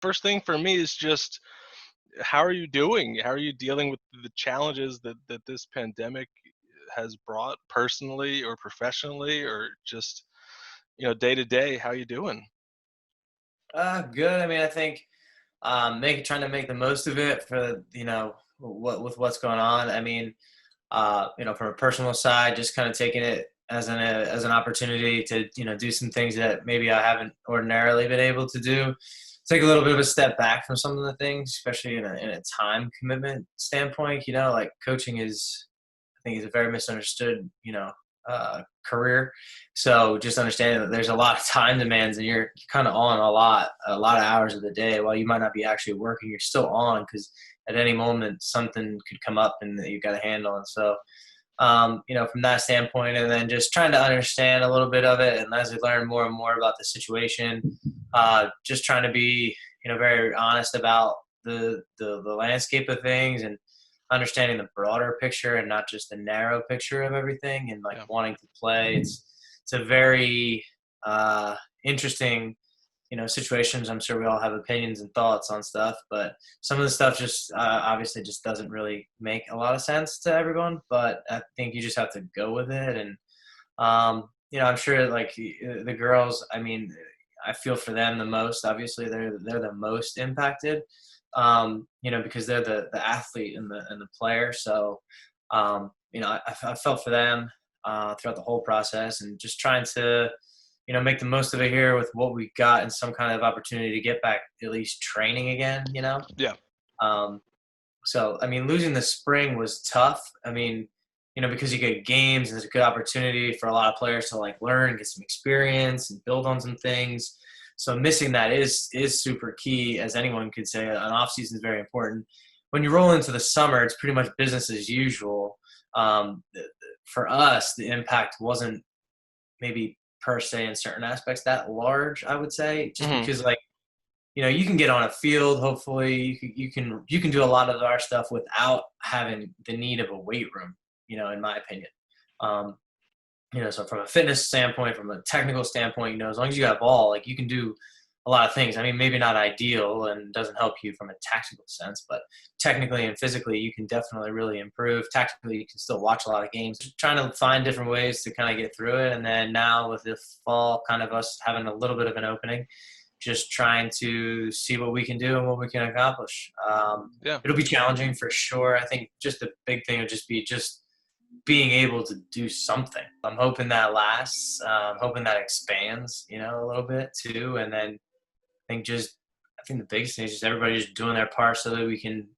first thing for me is just, how are you doing? How are you dealing with the challenges that this pandemic has brought personally or professionally, or just, day to day? How you doing? Good. I mean, I think trying to make the most of it for what's going on. I mean, from a personal side, just kind of taking it as an opportunity to do some things that maybe I haven't ordinarily been able to do. Take a little bit of a step back from some of the things, especially in a time commitment standpoint. Like coaching is, I think, is a very misunderstood career. So just understanding that there's a lot of time demands, and you're kind of on a lot of hours of the day. While you might not be actually working, you're still on because at any moment something could come up and that you've got to handle. And so, from that standpoint, and then just trying to understand a little bit of it, and as we learn more and more about the situation, just trying to be, very honest about the landscape of things and understanding the broader picture and not just the narrow picture of everything, and like Yeah. wanting to play. It's a very interesting, situations. I'm sure we all have opinions and thoughts on stuff, but some of the stuff just obviously just doesn't really make a lot of sense to everyone. But I think you just have to go with it. And I'm sure like the girls, I mean, I feel for them the most. Obviously, they're the most impacted, because they're the athlete and the player. So, I felt for them throughout the whole process, and just trying to, make the most of it here with what we got and some kind of opportunity to get back at least training again. Yeah. Um, so, I mean, losing the spring was tough. I mean, because you get games and there's a good opportunity for a lot of players to like learn, get some experience and build on some things. So missing that is super key, as anyone could say. An off season is very important. When you roll into the summer, it's pretty much business as usual. For us, the impact wasn't maybe per se in certain aspects that large, I would say, just Hmm. because like, you can get on a field. Hopefully, you can do a lot of our stuff without having the need of a weight room. In my opinion, um, so from a fitness standpoint, from a technical standpoint, as long as you got a ball, like you can do a lot of things. I mean, maybe not ideal and doesn't help you from a tactical sense, but technically and physically, you can definitely really improve. Tactically, you can still watch a lot of games. Just trying to find different ways to kind of get through it. And then now with the fall, kind of us having a little bit of an opening, just trying to see what we can do and what we can accomplish. Yeah. It'll be challenging for sure. I think just the big thing would just be just being able to do something. I'm hoping that lasts. Hoping that expands, a little bit too. And then I think the biggest thing is just everybody just doing their part so that we can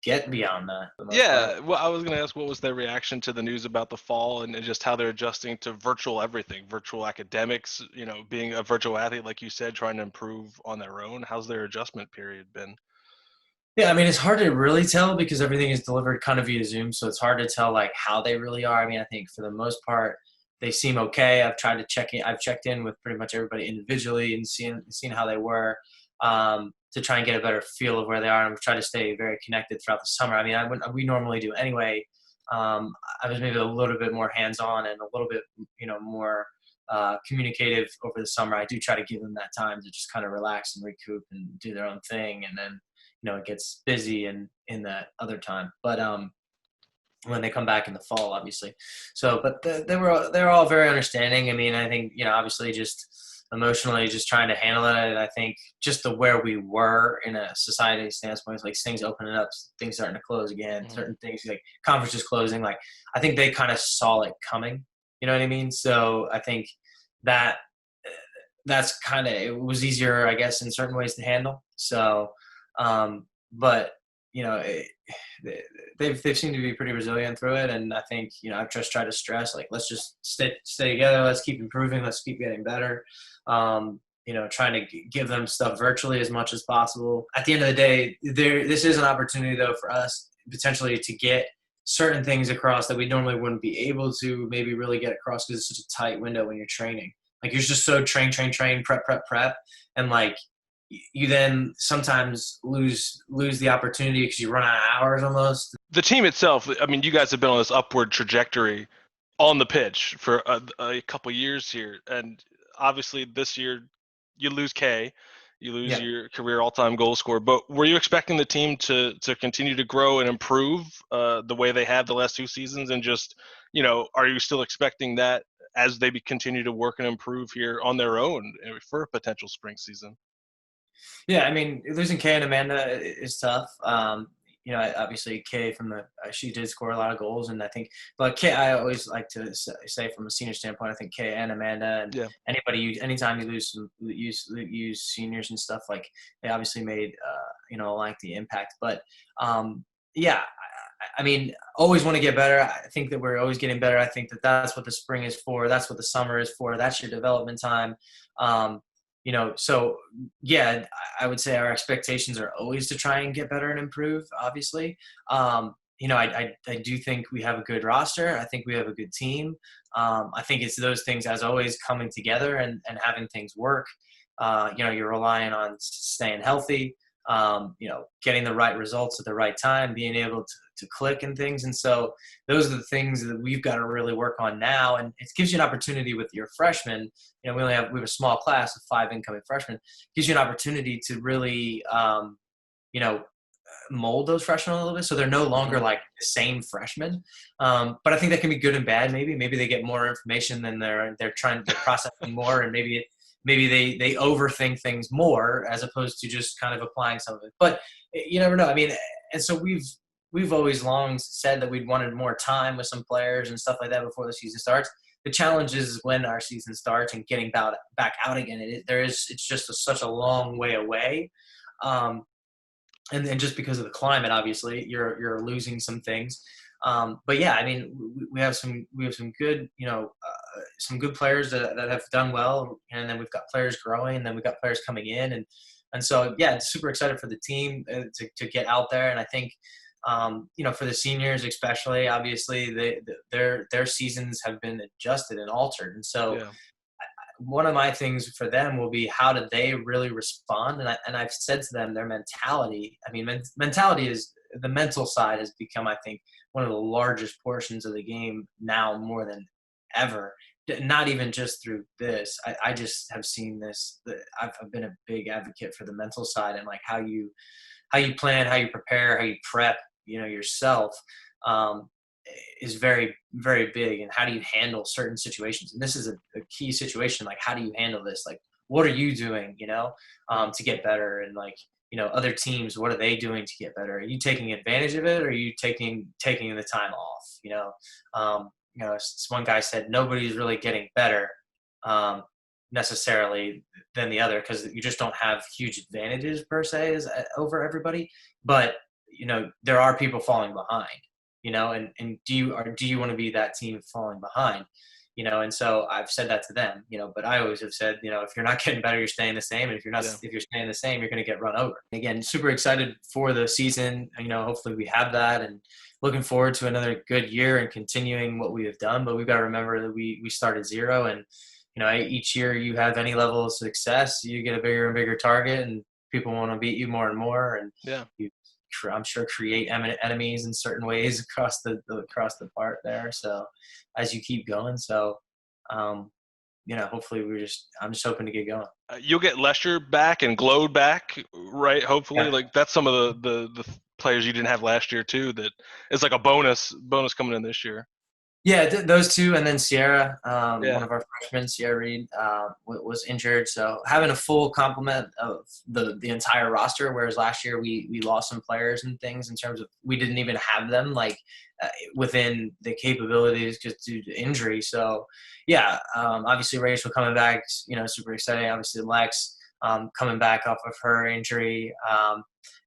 get beyond that for the most part. Yeah, well, I was going to ask, what was their reaction to the news about the fall, and just how they're adjusting to virtual everything, virtual academics, being a virtual athlete, like you said, trying to improve on their own. How's their adjustment period been? Yeah, I mean, it's hard to really tell because everything is delivered kind of via Zoom, so it's hard to tell like how they really are. I mean, I think for the most part, they seem okay. I've tried to check in. I've checked in with pretty much everybody individually and seen how they were, to try and get a better feel of where they are. And I've tried to stay very connected throughout the summer. I mean, we normally do anyway. I was maybe a little bit more hands-on and a little bit, more communicative over the summer. I do try to give them that time to just kind of relax and recoup and do their own thing, and then it gets busy in that other time. But when they come back in the fall, obviously. So, but they're all very understanding. I mean, I think obviously just emotionally just trying to handle it. And I think just the where we were in a society standpoint, like things opening up, things starting to close again, Hmm. certain things like conferences closing. Like I think they kind of saw it coming. You know what I mean? So I think that that's kind of, it was easier, I guess, in certain ways to handle. So, but it, they've seemed to be pretty resilient through it, and I think I've just tried to stress like let's just stay together, let's keep improving, let's keep getting better. Trying to give them stuff virtually as much as possible. At the end of the day, this is an opportunity though for us potentially to get certain things across that we normally wouldn't be able to maybe really get across because it's such a tight window when you're training. Like you're just so train, prep, and like you then sometimes lose the opportunity because you run out of hours almost. The team itself, I mean, you guys have been on this upward trajectory on the pitch for a couple years here, and obviously this year you lose K. You lose Yeah. your career all-time goal scorer. But were you expecting the team to continue to grow and improve the way they have the last 2 seasons? And just, are you still expecting that as they continue to work and improve here on their own for a potential spring season? Yeah, I mean, losing Kay and Amanda is tough. Obviously Kay she did score a lot of goals, and I think, but Kay, I always like to say from a senior standpoint, I think Kay and Amanda and Yeah. anytime you use seniors and stuff, like they obviously made like the impact. But yeah, I mean, always want to get better. I think that we're always getting better. I think that that's what the spring is for. That's what the summer is for. That's your development time. Um, so yeah, I would say our expectations are always to try and get better and improve, obviously. I do think we have a good roster. I think we have a good team. I think it's those things, as always, coming together and having things work. You're relying on staying healthy, getting the right results at the right time, being able to click and things. And so those are the things that we've got to really work on now. And it gives you an opportunity with your freshmen. We have a small class of 5 incoming freshmen. It gives you an opportunity to really, mold those freshmen a little bit, so they're no longer Mhm. like the same freshmen. But I think that can be good and bad. Maybe they get more information than they're processing more, and maybe they overthink things more as opposed to just kind of applying some of it. But you never know. I mean, and so we've always long said that we'd wanted more time with some players and stuff like that before the season starts. The challenge is when our season starts and getting back out again. It's just such a long way away. Um, and then just because of the climate, obviously, you're losing some things. But yeah, I mean, we have some good some good players that have done well, and then we've got players growing, and then we've got players coming in, and so yeah, super excited for the team to get out there, and I think. For the seniors especially, obviously their seasons have been adjusted and altered, and so Yeah. one of my things for them will be how do they really respond, and I've said to them their mentality. I mean, mentality is the mental side has become, I think, one of the largest portions of the game now more than ever. Not even just through this. I just have seen this. I've been a big advocate for the mental side and like how you plan, how you prepare, how you prep, yourself. Um, is very, very big. And how do you handle certain situations? And this is a key situation. Like, how do you handle this? Like, what are you doing, to get better? And like, other teams, what are they doing to get better? Are you taking advantage of it? Or are you taking the time off? One guy said nobody's really getting better necessarily than the other because you just don't have huge advantages per se over everybody. But there are people falling behind. And do you want to be that team falling behind? And so I've said that to them, but I always have said, if you're not getting better, you're staying the same. And Yeah. if you're staying the same, you're going to get run over. Again, super excited for the season. Hopefully we have that and looking forward to another good year and continuing what we have done. But we've got to remember that we started zero, and, each year you have any level of success, you get a bigger and bigger target, and people want to beat you more and more. And Yeah. you, I'm sure, create enemies in certain ways across the part there. So as you keep going, hopefully I'm just hoping to get going. You'll get Lesher back and Glode back, right? Hopefully, Yeah. like that's some of the players you didn't have last year too. That is like a bonus coming in this year. Yeah, those two, and then Sierra, one Yeah. of our freshmen, Sierra Reed, was injured. So having a full complement of the entire roster, whereas last year we lost some players and things in terms of we didn't even have them like within the capabilities just due to injury. So yeah, obviously Rachel coming back, super exciting. Obviously Lex coming back off of her injury,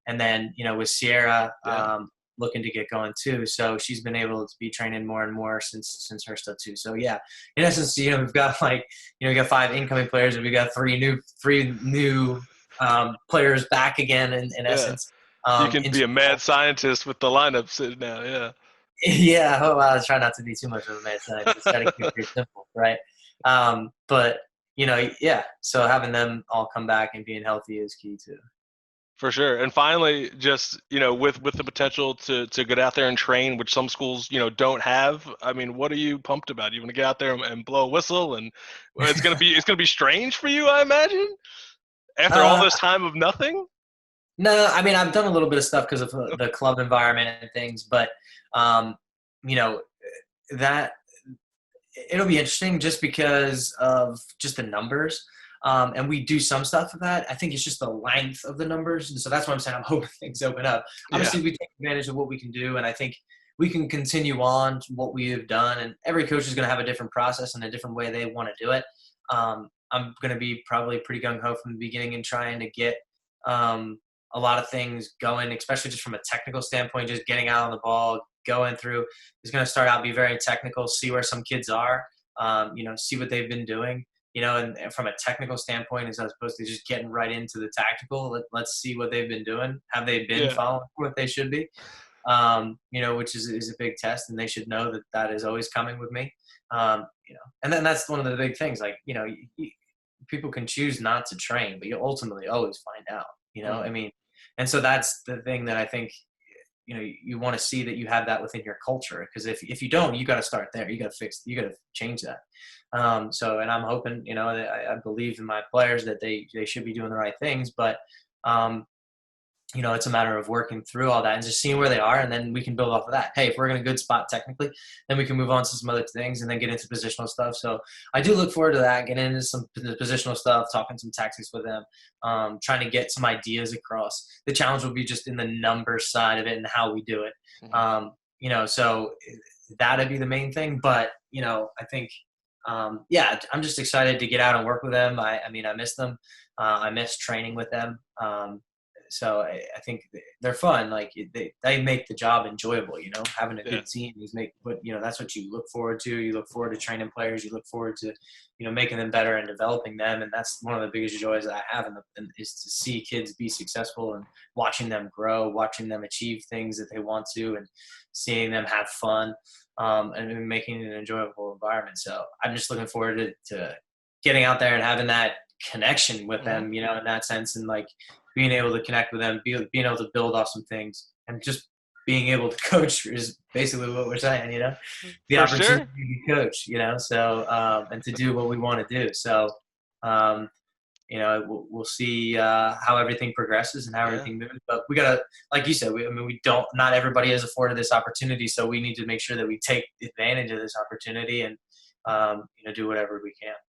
and then with Sierra. Yeah. Looking to get going too. So she's been able to be training more and more since her stuff too. So yeah, in essence, we've got we got 5 incoming players and we got three new players back again in Yeah. essence. You can In be a mad general. scientist with the lineup sitting now. Yeah. Yeah, I try not to be too much of a mad scientist. Try to keep it pretty simple, right? But yeah. So having them all come back and being healthy is key too. For sure. And finally, just, with the potential to get out there and train, which some schools, don't have. I mean, what are you pumped about? You want to get out there and blow a whistle, and well, it's gonna be strange for you, I imagine. After all Uh, this time of nothing? no, I mean, I've done a little bit of stuff because of the club environment and things, but um, you know, that it'll be interesting just because of just the numbers. And we do some stuff with that. I think it's just the length of the numbers. And so that's why I'm saying I'm hoping things open up. Yeah, Obviously, we take advantage of what we can do. And I think we can continue on to what we have done. And every coach is going to have a different process and a different way they want to do it. I'm going to be probably pretty gung ho from the beginning and trying to get um, a lot of things going, especially just from a technical standpoint, just getting out on the ball, going through is going to start out be very technical, see where some kids are, see what they've been doing, and from a technical standpoint, as opposed to just getting right into the tactical. Let's see what they've been doing. Have they been yeah, following what they should be? Which is a big test, and they should know that that is always coming with me. And then that's one of the big things. Like, people can choose not to train, but you ultimately always find out. mm, I mean, and so that's the thing that I think you want to see that you have that within your culture, because if you don't, you got to start there. You got to change that. And I'm hoping, that I believe in my players that they should be doing the right things, but um, it's a matter of working through all that and just seeing where they are, and then we can build off of that. Hey, if we're in a good spot technically, then we can move on to some other things and then get into positional stuff. So I do look forward to that, getting into some positional stuff, talking some tactics with them, trying to get some ideas across. The challenge will be just in the number side of it and how we do it. mhm. So that'd be the main thing. But, I think, I'm just excited to get out and work with them. I mean, I miss them. I miss training with them. So I think they're fun. Like they make the job enjoyable. Having a Yeah, good team is but that's what you look forward to. You look forward to training players. You look forward to making them better and developing them. And that's one of the biggest joys that I have is to see kids be successful and watching them grow, watching them achieve things that they want to, and seeing them have fun, and making it an enjoyable environment. So I'm just looking forward to getting out there and having that connection with mhm. them, in that sense, and like being able to connect with them, being able to build off some things, and just being able to coach is basically what we're saying. The For opportunity sure. to coach. So and to do what we want to do. So um, we'll see how everything progresses and how Yeah. everything moves. But we gotta, like you said, we don't. Not everybody is afforded this opportunity, so we need to make sure that we take advantage of this opportunity and do whatever we can.